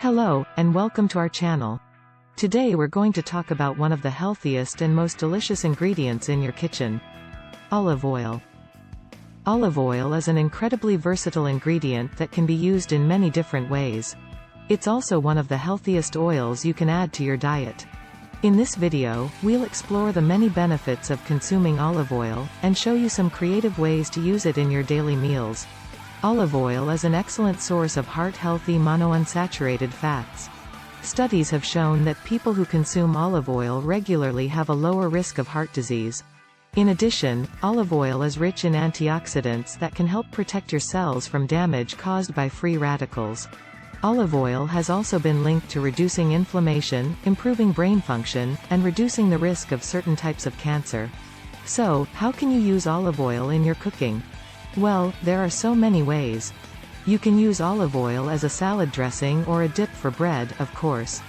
Hello, and welcome to our channel. Today we're going to talk about one of the healthiest and most delicious ingredients in your kitchen. Olive oil. Olive oil is an incredibly versatile ingredient that can be used in many different ways. It's also one of the healthiest oils you can add to your diet. In this video, we'll explore the many benefits of consuming olive oil, and show you some creative ways to use it in your daily meals. Olive oil is an excellent source of heart-healthy monounsaturated fats. Studies have shown that people who consume olive oil regularly have a lower risk of heart disease. In addition, olive oil is rich in antioxidants that can help protect your cells from damage caused by free radicals. Olive oil has also been linked to reducing inflammation, improving brain function, and reducing the risk of certain types of cancer. So, how can you use olive oil in your cooking? Well, there are so many ways. You can use olive oil as a salad dressing or a dip for bread, of course.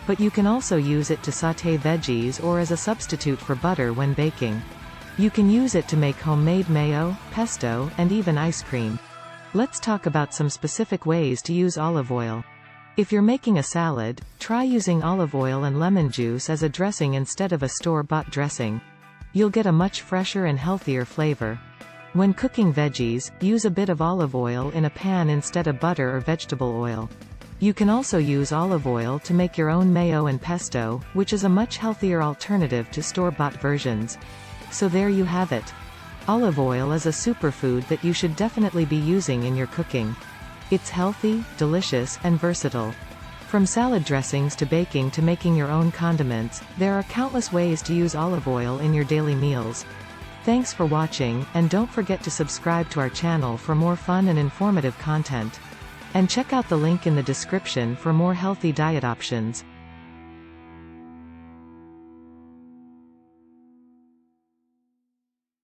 But you can also use it to sauté veggies or as a substitute for butter when baking. You can use it to make homemade mayo, pesto, and even ice cream. Let's talk about some specific ways to use olive oil. If you're making a salad, try using olive oil and lemon juice as a dressing instead of a store-bought dressing. You'll get a much fresher and healthier flavor. When cooking veggies, use a bit of olive oil in a pan instead of butter or vegetable oil. You can also use olive oil to make your own mayo and pesto, which is a much healthier alternative to store-bought versions. So there you have it. Olive oil is a superfood that you should definitely be using in your cooking. It's healthy, delicious, and versatile. From salad dressings to baking to making your own condiments, there are countless ways to use olive oil in your daily meals. Thanks for watching, and don't forget to subscribe to our channel for more fun and informative content. And check out the link in the description for more healthy diet options.